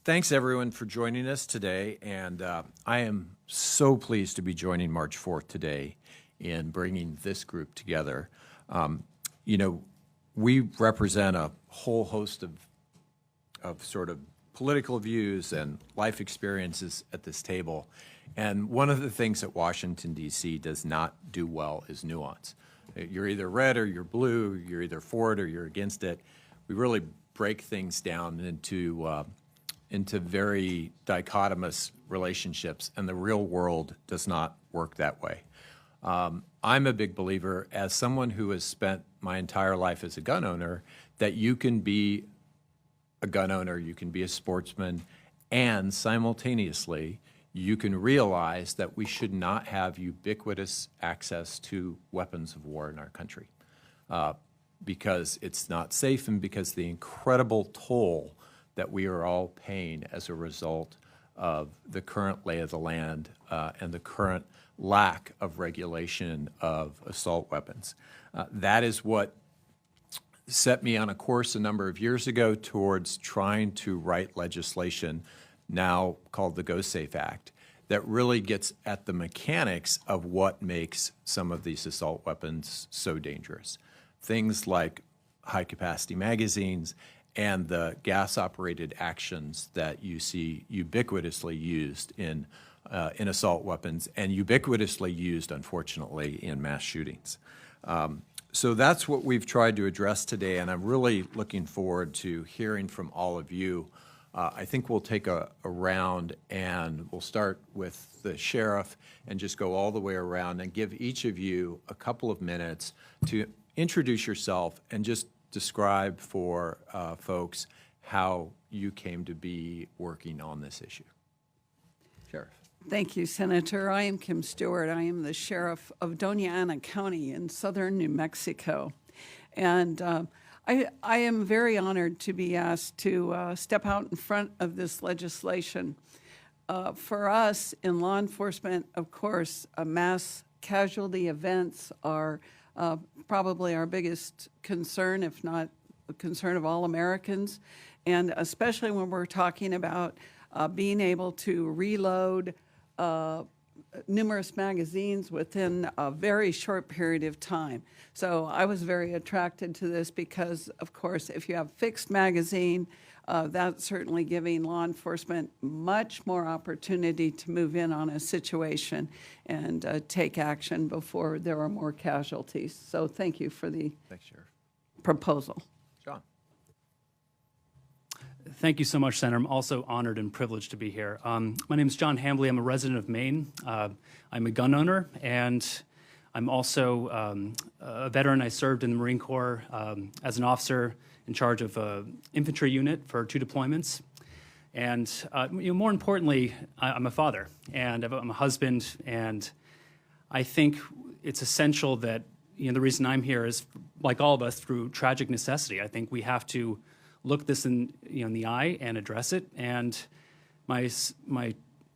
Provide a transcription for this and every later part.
Thanks, everyone, for joining us today. And I am so pleased to be joining March 4th today in bringing this group together. We represent a whole host of sort of political views and life experiences at this table. And one of the things that Washington, D.C. does not do well is nuance. You're either red or you're blue, you're either for it or you're against it. We really break things down into very dichotomous relationships, and the real world does not work that way. I'm a big believer, as someone who has spent my entire life as a gun owner, that you can be a gun owner, you can be a sportsman, and simultaneously you can realize that we should not have ubiquitous access to weapons of war in our country because it's not safe and because the incredible toll that we are all paying as a result of the current lay of the land and the current lack of regulation of assault weapons. That is what set me on a course a number of years ago towards trying to write legislation now called the GOSAFE Act that really gets at the mechanics of what makes some of these assault weapons so dangerous. Things like high-capacity magazines and the gas-operated actions that you see ubiquitously used in assault weapons and ubiquitously used, unfortunately, in mass shootings. So that's what we've tried to address today, and I'm really looking forward to hearing from all of you. I think we'll take a round, and we'll start with the sheriff and just go all the way around and give each of you a couple of minutes to introduce yourself and just describe for folks how you came to be working on this issue. Sheriff. Thank you, Senator. I am Kim Stewart. I am the sheriff of Doña Ana County in southern New Mexico. And I am very honored to be asked to step out in front of this legislation. For us in law enforcement, of course, mass casualty events are probably our biggest concern, if not the concern of all Americans. And especially when we're talking about being able to reload numerous magazines within a very short period of time. So I was very attracted to this because, of course, if you have fixed magazine, that's certainly giving law enforcement much more opportunity to move in on a situation and take action before there are more casualties. So thank you for the proposal. John. Thank you so much, Senator. I'm also honored and privileged to be here. My name is John Hambley. I'm a resident of Maine. I'm a gun owner, and I'm also a veteran. I served in the Marine Corps as an officer in charge of an infantry unit for 2 deployments. And more importantly, I'm a father, and I'm a husband, and I think it's essential that the reason I'm here is, like all of us, through tragic necessity. I think we have to look this in the eye and address it. And my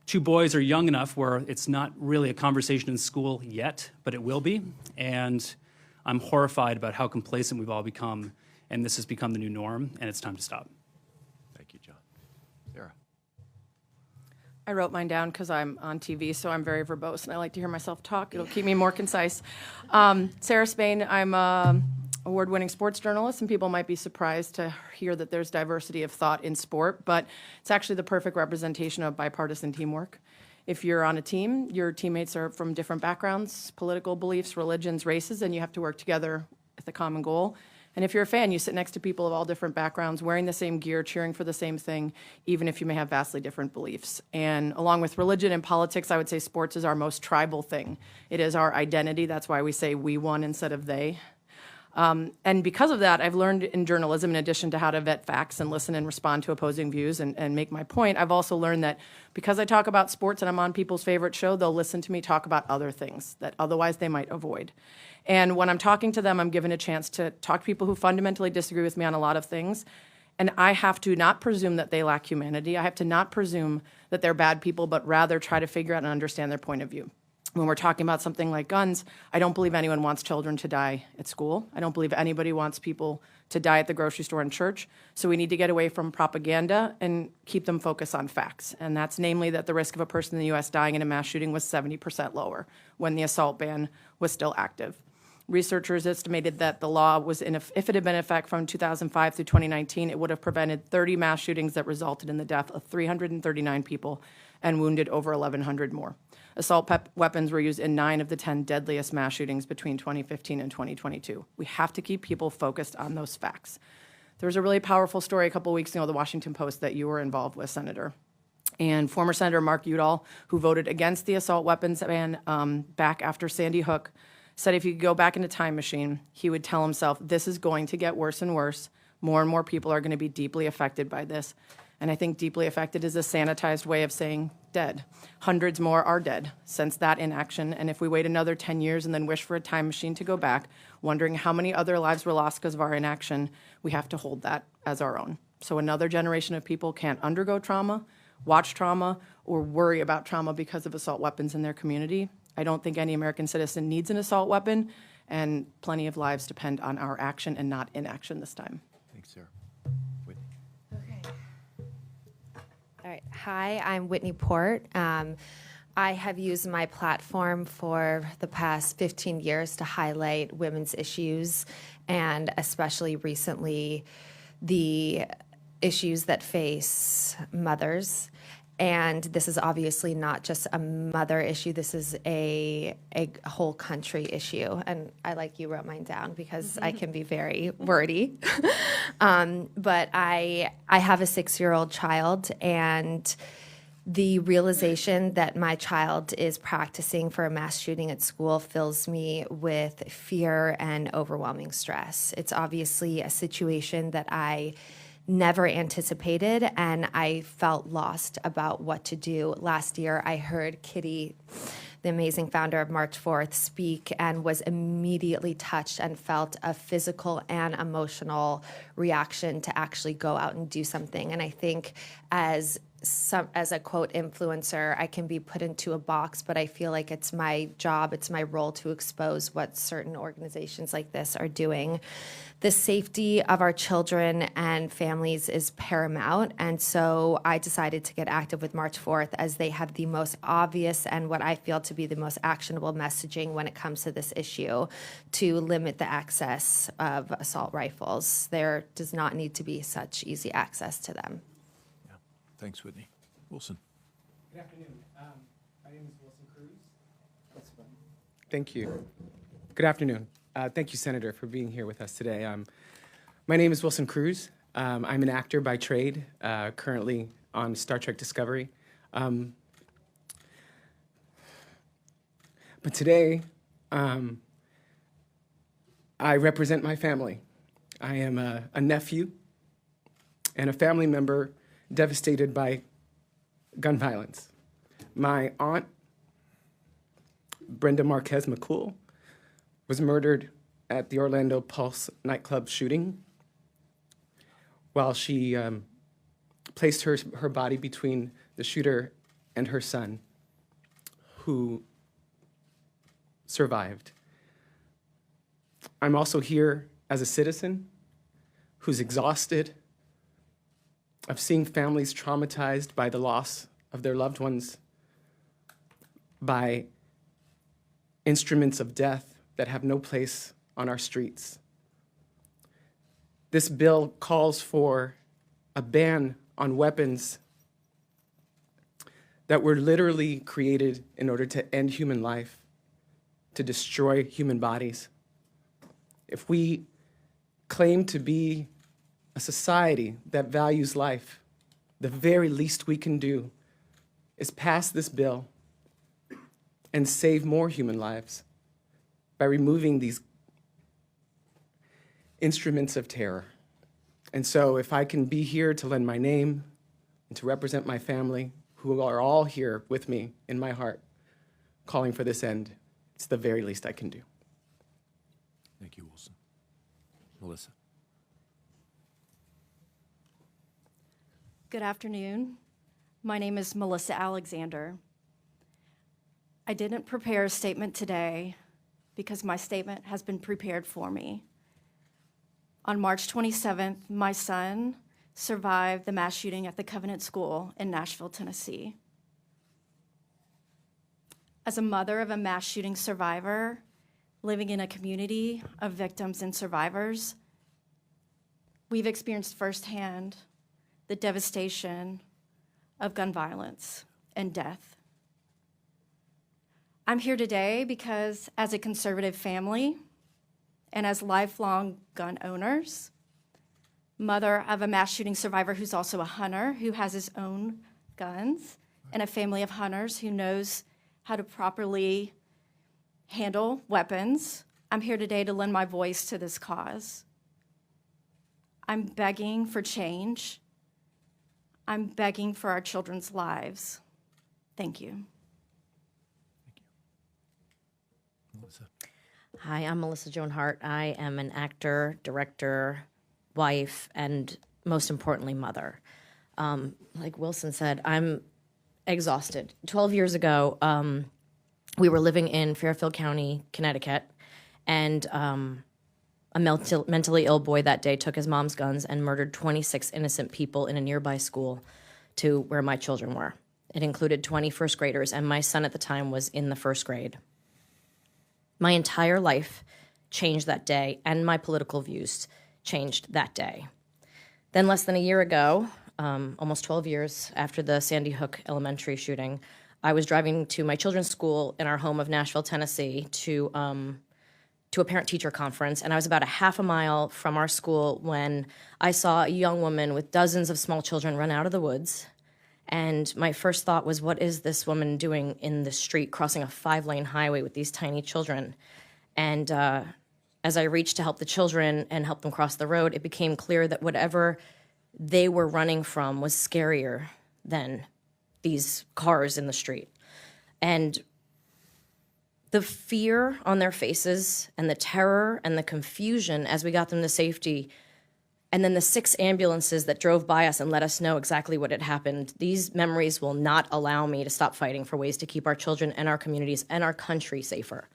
2 boys are young enough where it's not really a conversation in school yet, but it will be. And I'm horrified about how complacent we've all become, and this has become the new norm, and it's time to stop. Thank you, John. Sarah. I wrote mine down because I'm on TV, so I'm very verbose, and I like to hear myself talk. It'll keep me more concise. Sarah Spain, I'm award-winning sports journalist, and people might be surprised to hear that there's diversity of thought in sport, but it's actually the perfect representation of bipartisan teamwork. If you're on a team, your teammates are from different backgrounds, political beliefs, religions, races, and you have to work together with a common goal. And if you're a fan, you sit next to people of all different backgrounds, wearing the same gear, cheering for the same thing, even if you may have vastly different beliefs. And along with religion and politics, I would say sports is our most tribal thing. It is our identity. That's why we say we won instead of they. And because of that, I've learned in journalism, in addition to how to vet facts and listen and respond to opposing views and make my point, I've also learned that because I talk about sports and I'm on people's favorite show, they'll listen to me talk about other things that otherwise they might avoid. And when I'm talking to them, I'm given a chance to talk to people who fundamentally disagree with me on a lot of things. And I have to not presume that they lack humanity. I have to not presume that they're bad people, but rather try to figure out and understand their point of view. When we're talking about something like guns, I don't believe anyone wants children to die at school. I don't believe anybody wants people to die at the grocery store and church. So we need to get away from propaganda and keep them focused on facts. And that's namely that the risk of a person in the U.S. dying in a mass shooting was 70% lower when the assault ban was still active. Researchers estimated that the law was, if it had been in effect from 2005 through 2019, it would have prevented 30 mass shootings that resulted in the death of 339 people and wounded over 1,100 more. Assault weapons were used in 9 of the 10 deadliest mass shootings between 2015 and 2022. We have to keep people focused on those facts. There was a really powerful story a couple weeks ago, the Washington Post, that you were involved with, Senator. And former Senator Mark Udall, who voted against the assault weapons ban back after Sandy Hook, said if he could go back in a time machine, he would tell himself, this is going to get worse and worse. More and more people are going to be deeply affected by this. And I think deeply affected is a sanitized way of saying dead. Hundreds more are dead since that inaction. And if we wait another 10 years and then wish for a time machine to go back, wondering how many other lives were lost because of our inaction, we have to hold that as our own. So another generation of people can't undergo trauma, watch trauma, or worry about trauma because of assault weapons in their community. I don't think any American citizen needs an assault weapon, and plenty of lives depend on our action and not inaction this time. Thanks, Sarah. Whitney. Okay. All right. Hi, I'm Whitney Port. I have used my platform for the past 15 years to highlight women's issues, and especially recently the issues that face mothers. And this is obviously not just a mother issue. This is a whole country issue. And I, like you, wrote mine down because I can be very wordy. But I have a 6-year-old child, and the realization that my child is practicing for a mass shooting at school fills me with fear and overwhelming stress. It's obviously a situation that I never anticipated, and I felt lost about what to do. Last year, I heard Kitty, the amazing founder of March 4th, speak and was immediately touched and felt a physical and emotional reaction to actually go out and do something. And I think as a quote influencer, I can be put into a box, but I feel like it's my job, it's my role to expose what certain organizations like this are doing. The safety of our children and families is paramount, and so I decided to get active with March 4th as they have the most obvious and what I feel to be the most actionable messaging when it comes to this issue, to limit the access of assault rifles. There does not need to be such easy access to them. Yeah. Thanks, Whitney. Wilson. Good afternoon. My name is Wilson Cruz. Thank you. Good afternoon. Thank you, Senator, for being here with us today. My name is Wilson Cruz. I'm an actor by trade, currently on Star Trek Discovery. But today, I represent my family. I am a nephew and a family member devastated by gun violence. My aunt, Brenda Marquez McCool, was murdered at the Orlando Pulse nightclub shooting while she placed her body between the shooter and her son, who survived. I'm also here as a citizen who's exhausted of seeing families traumatized by the loss of their loved ones, by instruments of death that have no place on our streets. This bill calls for a ban on weapons that were literally created in order to end human life, to destroy human bodies. If we claim to be a society that values life, the very least we can do is pass this bill and save more human lives by removing these instruments of terror. And so if I can be here to lend my name and to represent my family, who are all here with me in my heart, calling for this end, it's the very least I can do. Thank you, Wilson. Melissa. Good afternoon. My name is Melissa Alexander. I didn't prepare a statement today because my statement has been prepared for me. On March 27th, my son survived the mass shooting at the Covenant School in Nashville, Tennessee. As a mother of a mass shooting survivor, living in a community of victims and survivors, we've experienced firsthand the devastation of gun violence and death. I'm here today because as a conservative family and as lifelong gun owners, mother of a mass shooting survivor who's also a hunter, who has his own guns, and a family of hunters who knows how to properly handle weapons, I'm here today to lend my voice to this cause. I'm begging for change. I'm begging for our children's lives. Thank you. Hi, I'm Melissa Joan Hart. I am an actor, director, wife, and most importantly, mother. Like Wilson said, I'm exhausted. 12 years ago, we were living in Fairfield County, Connecticut, and a mentally ill boy that day took his mom's guns and murdered 26 innocent people in a nearby school to where my children were. It included 20 first graders, and my son at the time was in the first grade. My entire life changed that day, and my political views changed that day. Then less than a year ago, almost 12 years after the Sandy Hook Elementary shooting, I was driving to my children's school in our home of Nashville, Tennessee, to a parent-teacher conference, and I was about a half a mile from our school when I saw a young woman with dozens of small children run out of the woods. And my first thought was, what is this woman doing in the street crossing a 5-lane highway with these tiny children? And as I reached to help the children and help them cross the road, it became clear that whatever they were running from was scarier than these cars in the street. And the fear on their faces and the terror and the confusion as we got them to safety, and then the 6 ambulances that drove by us and let us know exactly what had happened, these memories will not allow me to stop fighting for ways to keep our children and our communities and our country safer.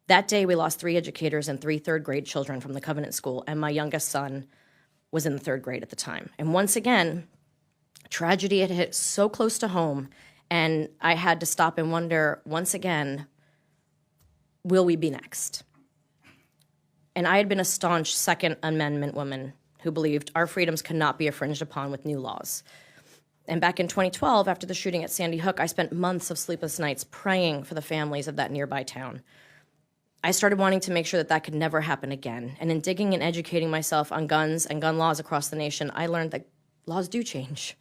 That day, we lost 3 educators and 3 third-grade children from the Covenant School, and my youngest son was in the 3rd grade at the time. And once again, tragedy had hit so close to home, and I had to stop and wonder, once again, will we be next? And I had been a staunch Second Amendment woman who believed our freedoms cannot be infringed upon with new laws. And back in 2012, after the shooting at Sandy Hook, I spent months of sleepless nights praying for the families of that nearby town. I started wanting to make sure that that could never happen again. And in digging and educating myself on guns and gun laws across the nation, I learned that laws do change.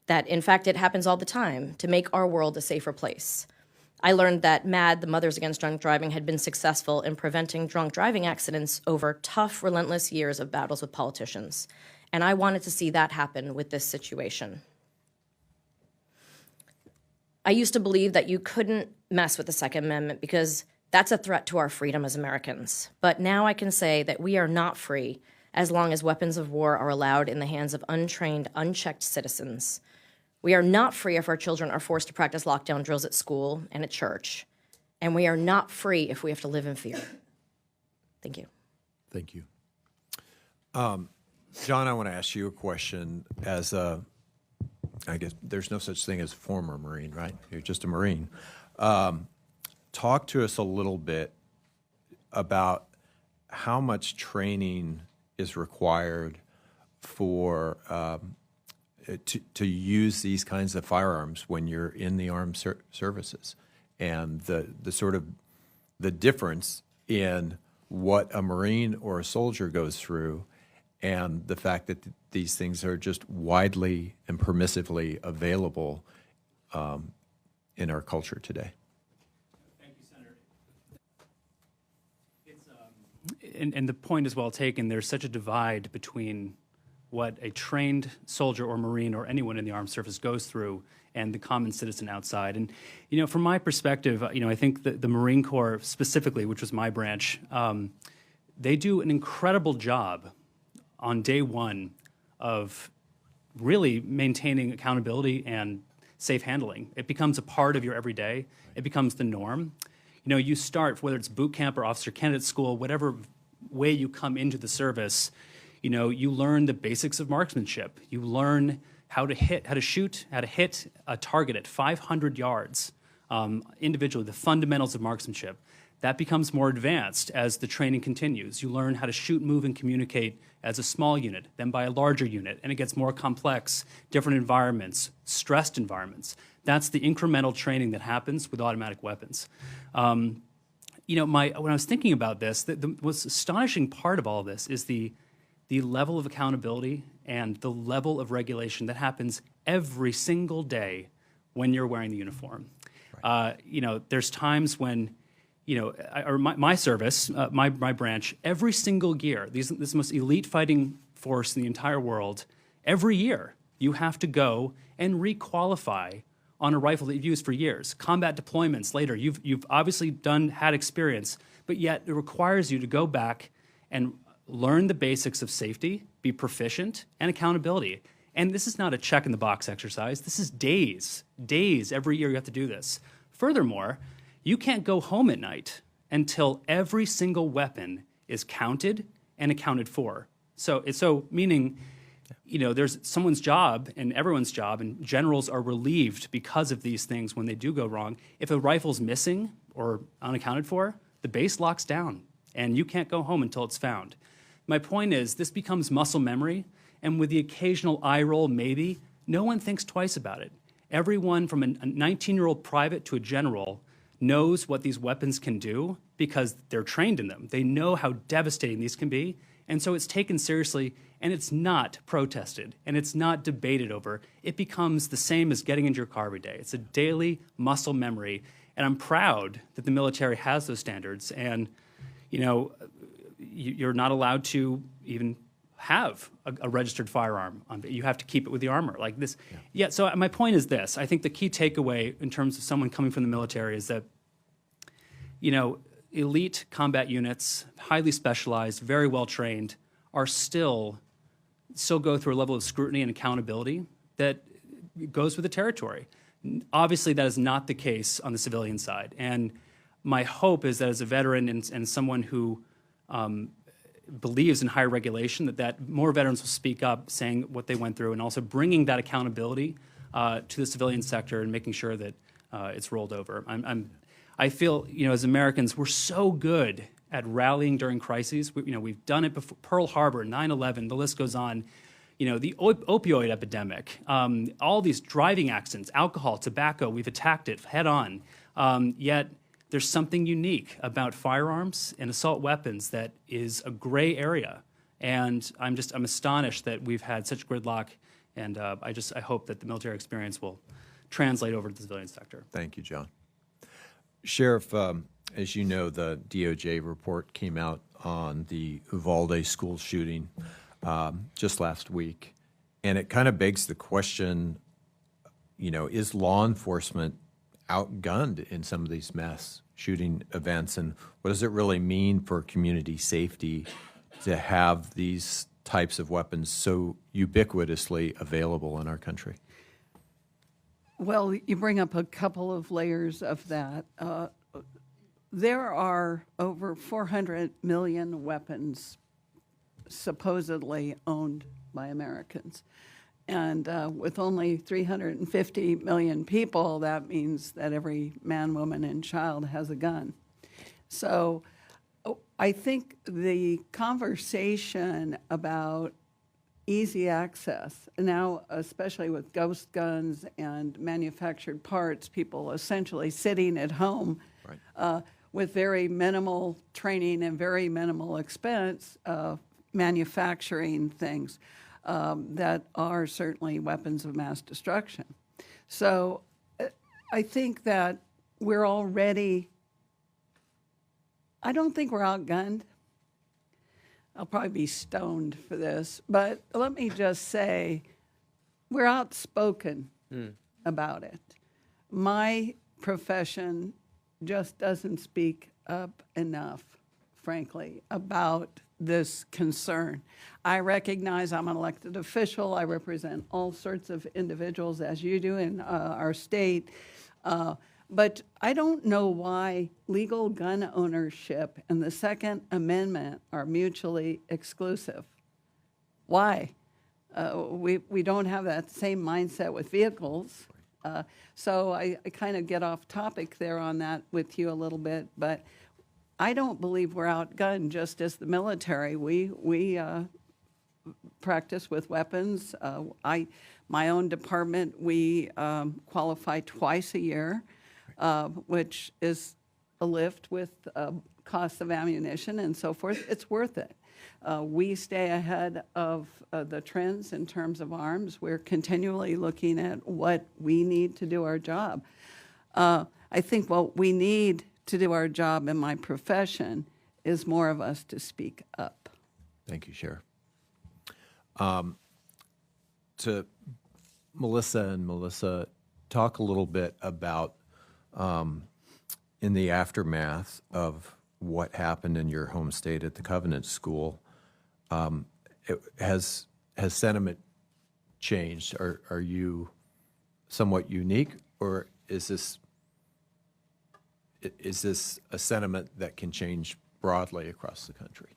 That, in fact, it happens all the time to make our world a safer place. I learned that MAD, the Mothers Against Drunk Driving, had been successful in preventing drunk driving accidents over tough, relentless years of battles with politicians. And I wanted to see that happen with this situation. I used to believe that you couldn't mess with the Second Amendment because that's a threat to our freedom as Americans. But now I can say that we are not free as long as weapons of war are allowed in the hands of untrained, unchecked citizens. We are not free if our children are forced to practice lockdown drills at school and at church. And we are not free if we have to live in fear. Thank you. Thank you. John, I want to ask you a question as a, I guess there's no such thing as former Marine, right? You're just a Marine. Talk to us a little bit about how much training is required for to use these kinds of firearms when you're in the armed services, and the sort of the difference in what a Marine or a soldier goes through, and the fact that these things are just widely and permissively available in our culture today. Thank you, Senator. And the point is well taken. There's such a divide between what a trained soldier or Marine or anyone in the armed service goes through and the common citizen outside. And, you know, from my perspective, you know, I think the Marine Corps specifically, which was my branch, they do an incredible job on day one of really maintaining accountability and safe handling. It becomes a part of your everyday. It becomes the norm. You know, you start, whether it's boot camp or officer candidate school, whatever way you come into the service, you know, you learn the basics of marksmanship. You learn how to hit, how to shoot, how to hit a target at 500 yards individually, the fundamentals of marksmanship. That becomes more advanced as the training continues. You learn how to shoot, move, and communicate as a small unit, then by a larger unit, and it gets more complex, different environments, stressed environments. That's the incremental training that happens with automatic weapons. You know, when I was thinking about this, the most astonishing part of all of this is the level of accountability and the level of regulation that happens every single day when you're wearing the uniform. Right. You know, there's times when, you know, my service, my branch, every single year, this most elite fighting force in the entire world, every year you have to go and re-qualify on a rifle that you've used for years. Combat deployments later, you've obviously had experience, but yet it requires you to go back and learn the basics of safety, be proficient, and accountability. And this is not a check-in-the-box exercise. This is days every year you have to do this. Furthermore, you can't go home at night until every single weapon is counted and accounted for. So meaning, you know, there's someone's job and everyone's job, and generals are relieved because of these things when they do go wrong. If a rifle's missing or unaccounted for, the base locks down, and you can't go home until it's found. My point is, this becomes muscle memory, and with the occasional eye roll, maybe, no one thinks twice about it. Everyone from a 19-year-old private to a general knows what these weapons can do because they're trained in them. They know how devastating these can be, and so it's taken seriously, and it's not protested, and it's not debated over. It becomes the same as getting into your car every day. It's a daily muscle memory, and I'm proud that the military has those standards, and, you know, you're not allowed to even have a registered firearm. You have to keep it with the armor like this. Yeah, so my point is this. I think the key takeaway in terms of someone coming from the military is that, you know, elite combat units, highly specialized, very well trained, are still go through a level of scrutiny and accountability that goes with the territory. Obviously, that is not the case on the civilian side. And my hope is that as a veteran and someone who believes in higher regulation, that more veterans will speak up saying what they went through and also bringing that accountability to the civilian sector and making sure that it's rolled over. I feel, you know, as Americans, we're so good at rallying during crises. We've done it before, Pearl Harbor, 9/11, the list goes on. You know, the opioid epidemic, all these driving accidents, alcohol, tobacco, we've attacked it head on. Yet there's something unique about firearms and assault weapons that is a gray area. And I'm astonished that we've had such gridlock, and I hope that the military experience will translate over to the civilian sector. Thank you, John. Sheriff, as you know, the DOJ report came out on the Uvalde school shooting just last week, and it kind of begs the question, you know, is law enforcement outgunned in some of these mass shooting events, and what does it really mean for community safety to have these types of weapons so ubiquitously available in our country? Well, you bring up a couple of layers of that. There are over 400 million weapons supposedly owned by Americans. And with only 350 million people, that means that every man, woman, and child has a gun. So I think the conversation about easy access, now especially with ghost guns and manufactured parts, people essentially sitting at home with very minimal training and very minimal expense, manufacturing things that are certainly weapons of mass destruction. So I think that we're already, I don't think we're outgunned. I'll probably be stoned for this, but let me just say we're outspoken about it. My profession just doesn't speak up enough frankly, about this concern. I recognize I'm an elected official. I represent all sorts of individuals, as you do in our state. But I don't know why legal gun ownership and the Second Amendment are mutually exclusive. Why? We don't have that same mindset with vehicles. So I kind of get off topic there on that with you a little bit, but I don't believe we're outgunned just as the military. We practice with weapons. My own department, we qualify twice a year, which is a lift with costs of ammunition and so forth. It's worth it. We stay ahead of the trends in terms of arms. We're continually looking at what we need to do our job. I think what we need to do our job in my profession is more of us to speak up. Thank you, Sheriff. To Melissa, talk a little bit about in the aftermath of what happened in your home state at the Covenant School. Has sentiment changed? Are you somewhat unique, or is this a sentiment that can change broadly across the country?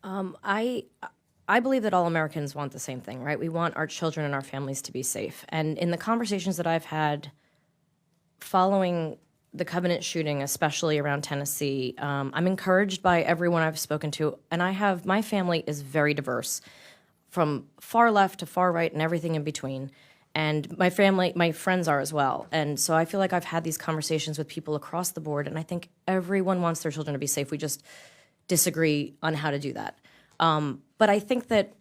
I believe that all Americans want the same thing, right? We want our children and our families to be safe. And in the conversations that I've had following the Covenant shooting, especially around Tennessee, I'm encouraged by everyone I've spoken to. And my family is very diverse, from far left to far right and everything in between. And my friends are as well. And so I feel like I've had these conversations with people across the board, and I think everyone wants their children to be safe. We just disagree on how to do that. But I think that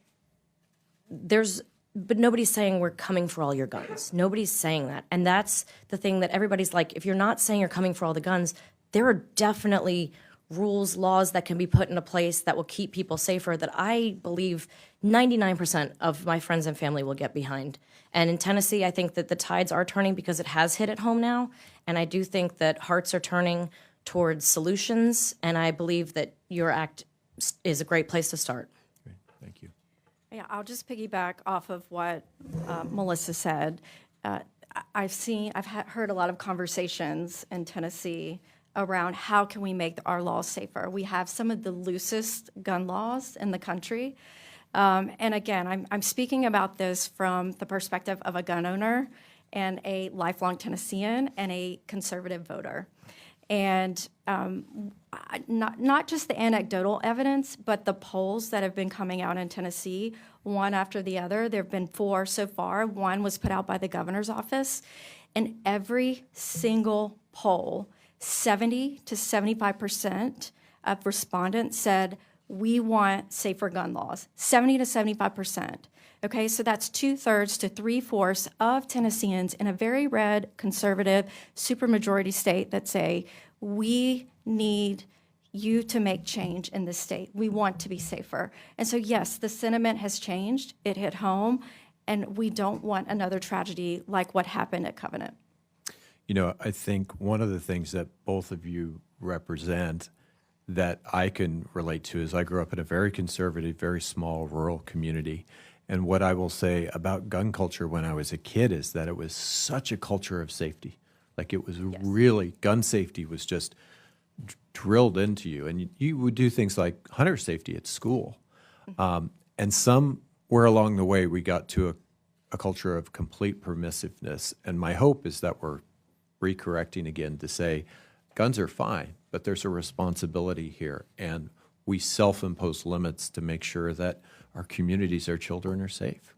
but nobody's saying we're coming for all your guns. Nobody's saying that. And that's the thing that everybody's like, if you're not saying you're coming for all the guns, there are definitely rules, laws that can be put into place that will keep people safer that I believe 99% of my friends and family will get behind. And in Tennessee, I think that the tides are turning because it has hit at home now. And I do think that hearts are turning towards solutions. And I believe that your act is a great place to start. Great. Thank you. Yeah, I'll just piggyback off of what Melissa said. I've heard a lot of conversations in Tennessee around how can we make our laws safer. We have some of the loosest gun laws in the country. And again, I'm speaking about this from the perspective of a gun owner and a lifelong Tennessean and a conservative voter. And not just the anecdotal evidence, but the polls that have been coming out in Tennessee, one after the other. There have been 4 so far. One was put out by the governor's office. And every single poll, 70 to 75% of respondents said, we want safer gun laws. 70 to 75%. Okay, so that's 2/3 to 3/4 of Tennesseans in a very red, conservative, supermajority state that say, we need you to make change in this state. We want to be safer. And so, yes, the sentiment has changed. It hit home, and we don't want another tragedy like what happened at Covenant. You know, I think one of the things that both of you represent that I can relate to is I grew up in a very conservative, very small rural community. And what I will say about gun culture when I was a kid is that it was such a culture of safety. Like it was really, gun safety was just drilled into you. And you would do things like hunter safety at school. And somewhere along the way, we got to a culture of complete permissiveness. And my hope is that we're recorrecting again to say, guns are fine, but there's a responsibility here. And we self-impose limits to make sure that our communities, our children are safe.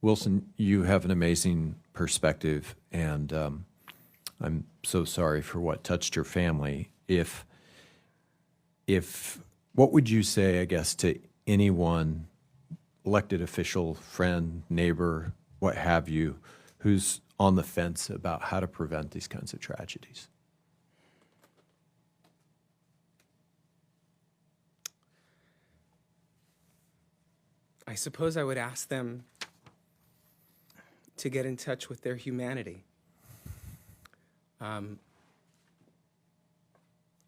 Wilson, you have an amazing perspective, and I'm so sorry for what touched your family. If what would you say, I guess, to anyone, elected official, friend, neighbor, what have you, who's on the fence about how to prevent these kinds of tragedies? I suppose I would ask them to get in touch with their humanity.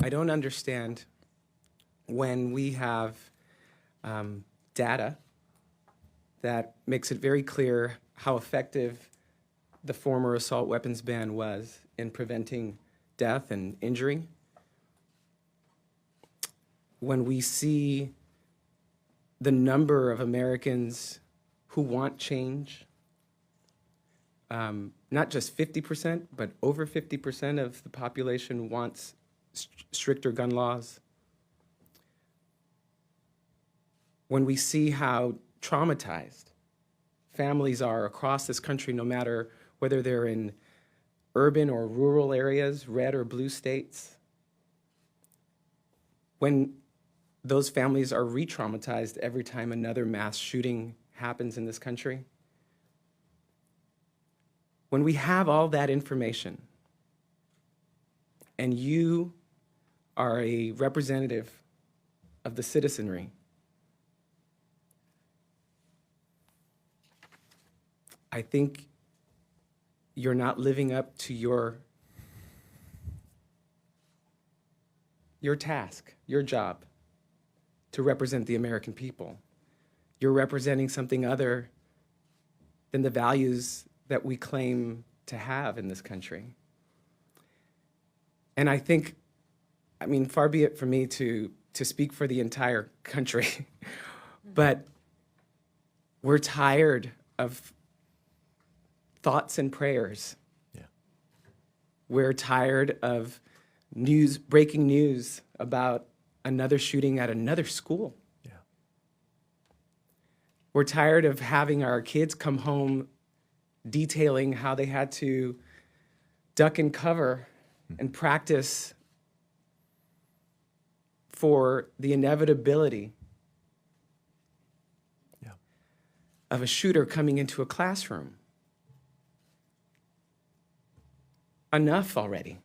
I don't understand when we have data that makes it very clear how effective the former assault weapons ban was in preventing death and injury. When we see the number of Americans who want change, not just 50%, but over 50% of the population wants stricter gun laws. When we see how traumatized families are across this country, no matter whether they're in urban or rural areas, red or blue states, when those families are re-traumatized every time another mass shooting happens in this country, when we have all that information and you are a representative of the citizenry, I think you're not living up to your task, your job, to represent the American people. You're representing something other than the values that we claim to have in this country. And I think, I mean, far be it for me to speak for the entire country, but we're tired of thoughts and prayers. Yeah. We're tired of breaking news about another shooting at another school. Yeah. We're tired of having our kids come home detailing how they had to duck and cover and practice for the inevitability of a shooter coming into a classroom. Enough already.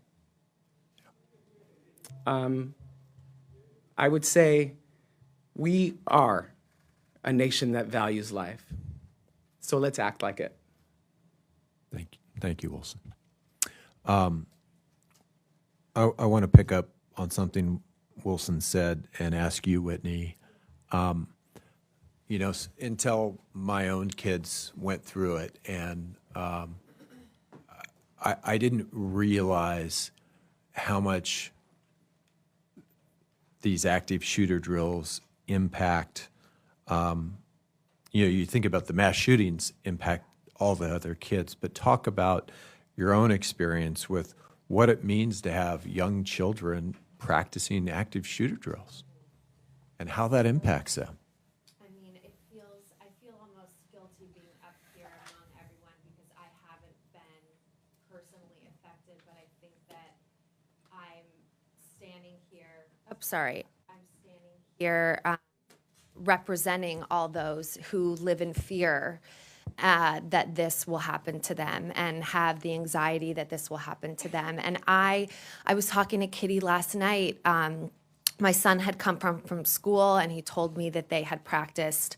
I would say we are a nation that values life. So let's act like it. Thank you, Wilson. I want to pick up on something Wilson said and ask you, Whitney. You know, until my own kids went through it, and I didn't realize how much these active shooter drills impact. You think about the mass shootings impact all the other kids, but talk about your own experience with what it means to have young children practicing active shooter drills and how that impacts them. I mean, I feel almost guilty being up here among everyone because I haven't been personally affected, but I think that I'm standing here. I'm standing here representing all those who live in fear that this will happen to them and have the anxiety that this will happen to them. And I was talking to Kitty last night. My son had come from school and he told me that they had practiced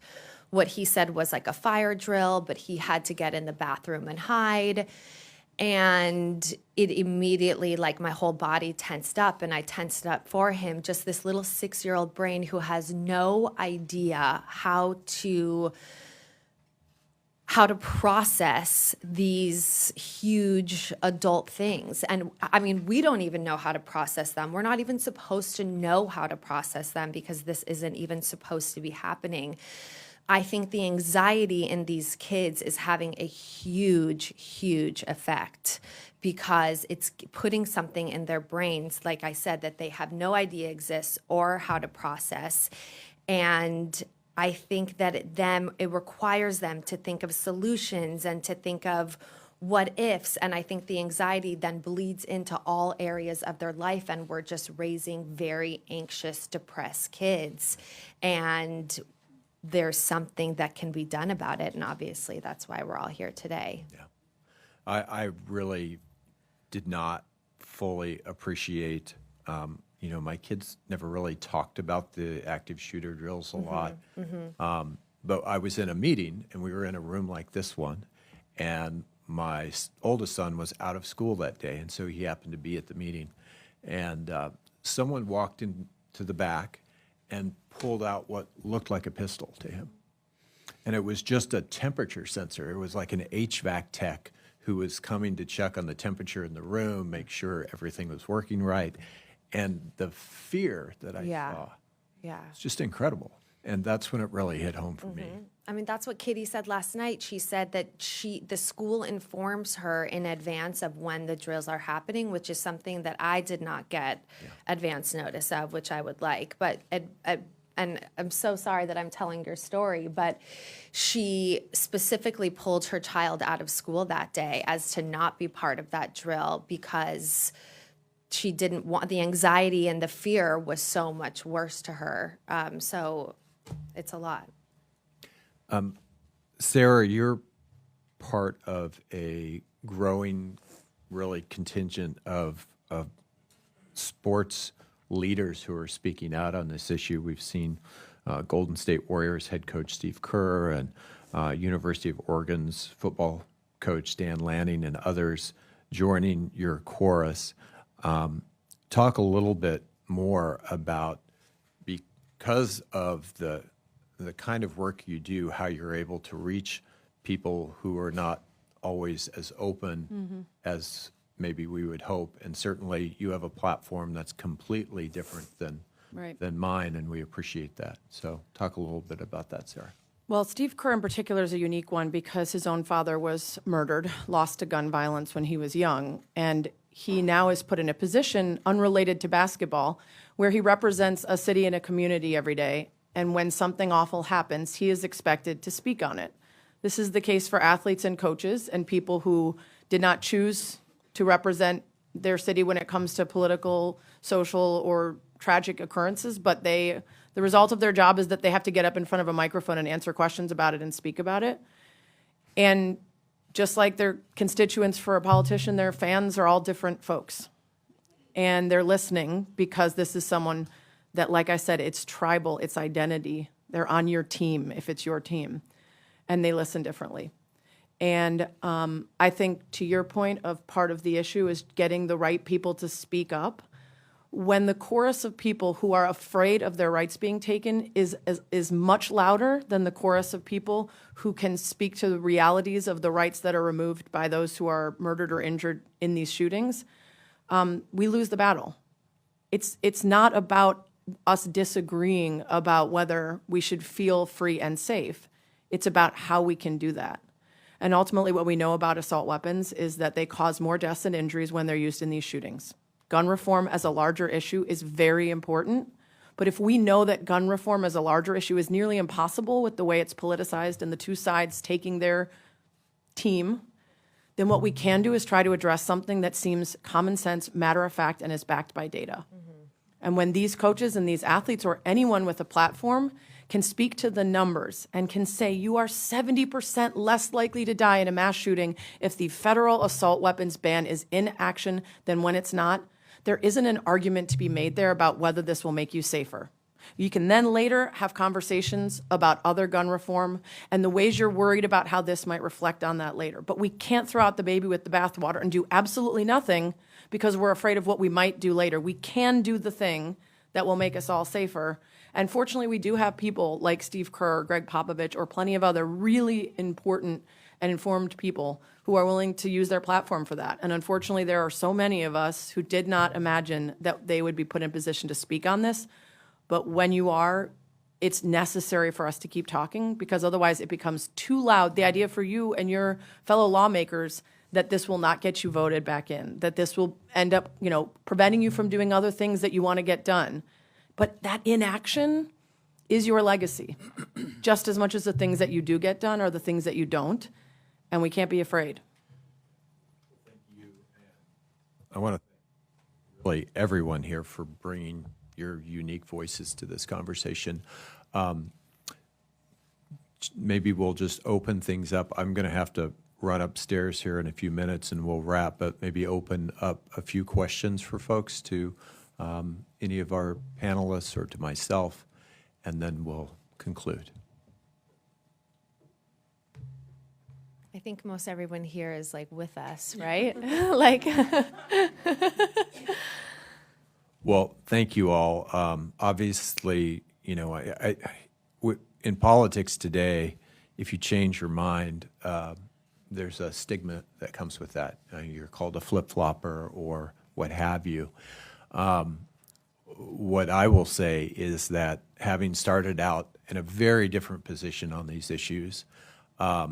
what he said was like a fire drill, but he had to get in the bathroom and hide. And it immediately, like, my whole body tensed up, and I tensed up for him, just this little 6-year-old brain who has no idea how to process these huge adult things. And I mean, we don't even know how to process them. We're not even supposed to know how to process them because this isn't even supposed to be happening. I think the anxiety in these kids is having a huge, huge effect because it's putting something in their brains, like I said, that they have no idea exists or how to process. And I think that it requires them to think of solutions and to think of what ifs. And I think the anxiety then bleeds into all areas of their life. And we're just raising very anxious, depressed kids. And there's something that can be done about it. And obviously that's why we're all here today. Yeah. I really did not fully appreciate, my kids never really talked about the active shooter drills a lot. But I was in a meeting and we were in a room like this one, and my oldest son was out of school that day. And so he happened to be at the meeting. And someone walked into the back and pulled out what looked like a pistol to him. And it was just a temperature sensor. It was like an HVAC tech who was coming to check on the temperature in the room, make sure everything was working right. And the fear that I saw, Yeah. it's just incredible. And that's when it really hit home for me. I mean, that's what Katie said last night. She said that the school informs her in advance of when the drills are happening, which is something that I did not get advance notice of, which I would like. But and I'm so sorry that I'm telling your story, but she specifically pulled her child out of school that day as to not be part of that drill because she didn't want, the anxiety and the fear was so much worse to her. So it's a lot. Sarah, you're part of a growing, really, contingent of sports leaders who are speaking out on this issue. We've seen Golden State Warriors head coach Steve Kerr and University of Oregon's football coach Dan Lanning and others joining your chorus. Talk a little bit more about, because of the kind of work you do, how you're able to reach people who are not always as open as maybe we would hope. And certainly you have a platform that's completely different than mine, and we appreciate that. So talk a little bit about that, Sarah. Well, Steve Kerr in particular is a unique one because his own father was murdered, lost to gun violence when he was young, and he now is put in a position unrelated to basketball where he represents a city and a community every day, and when something awful happens, he is expected to speak on it. This is the case for athletes and coaches and people who did not choose to represent their city when it comes to political, social, or tragic occurrences, but the result of their job is that they have to get up in front of a microphone and answer questions about it and speak about it. And just like their constituents for a politician, their fans are all different folks. And they're listening because this is someone that, like I said, it's tribal, it's identity. They're on your team if it's your team. And they listen differently. And I think to your point of part of the issue is getting the right people to speak up. When the chorus of people who are afraid of their rights being taken is much louder than the chorus of people who can speak to the realities of the rights that are removed by those who are murdered or injured in these shootings, we lose the battle. It's not about us disagreeing about whether we should feel free and safe. It's about how we can do that. And ultimately, what we know about assault weapons is that they cause more deaths and injuries when they're used in these shootings. Gun reform as a larger issue is very important, but if we know that gun reform as a larger issue is nearly impossible with the way it's politicized and the two sides taking their team, then what we can do is try to address something that seems common sense, matter of fact, and is backed by data. And when these coaches and these athletes or anyone with a platform can speak to the numbers and can say you are 70% less likely to die in a mass shooting if the federal assault weapons ban is in action than when it's not, there isn't an argument to be made there about whether this will make you safer. You can then later have conversations about other gun reform and the ways you're worried about how this might reflect on that later. But we can't throw out the baby with the bathwater and do absolutely nothing because we're afraid of what we might do later. We can do the thing that will make us all safer. And fortunately, we do have people like Steve Kerr, Greg Popovich, or plenty of other really important and informed people who are willing to use their platform for that. And unfortunately, there are so many of us who did not imagine that they would be put in a position to speak on this. But when you are, it's necessary for us to keep talking because otherwise it becomes too loud. The idea for you and your fellow lawmakers that this will not get you voted back in, that this will end up, preventing you from doing other things that you want to get done. But that inaction is your legacy, just as much as the things that you do get done are the things that you don't, and we can't be afraid. I want to thank really everyone here for bringing your unique voices to this conversation. Maybe we'll just open things up. I'm going to have to run upstairs here in a few minutes and we'll wrap, but maybe open up a few questions for folks to any of our panelists or to myself, and then we'll conclude. I think most everyone here is with us, right? Well, thank you all. Obviously, you know, in politics today, if you change your mind, there's a stigma that comes with that. You're called a flip-flopper or what have you. What I will say is that having started out in a very different position on these issues, I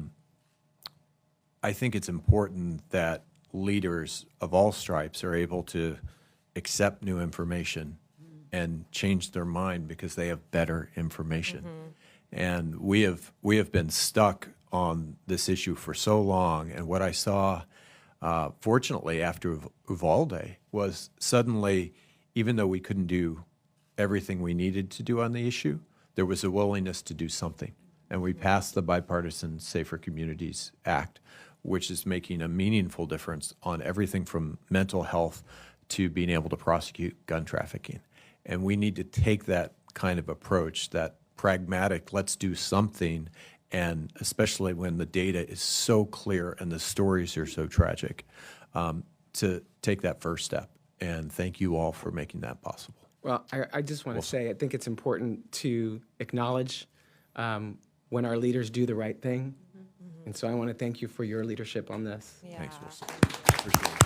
think it's important that leaders of all stripes are able to accept new information and change their mind because they have better information. And we have been stuck on this issue for so long. And what I saw, fortunately, after Uvalde was suddenly, even though we couldn't do everything we needed to do on the issue, there was a willingness to do something. And we passed the Bipartisan Safer Communities Act, which is making a meaningful difference on everything from mental health to being able to prosecute gun trafficking. And we need to take that kind of approach, that pragmatic, let's do something, and especially when the data is so clear and the stories are so tragic, to take that first step. And thank you all for making that possible. Well, I just want to say, I think it's important to acknowledge when our leaders do the right thing. And so I want to thank you for your leadership on this. Thanks, Wilson. Appreciate it.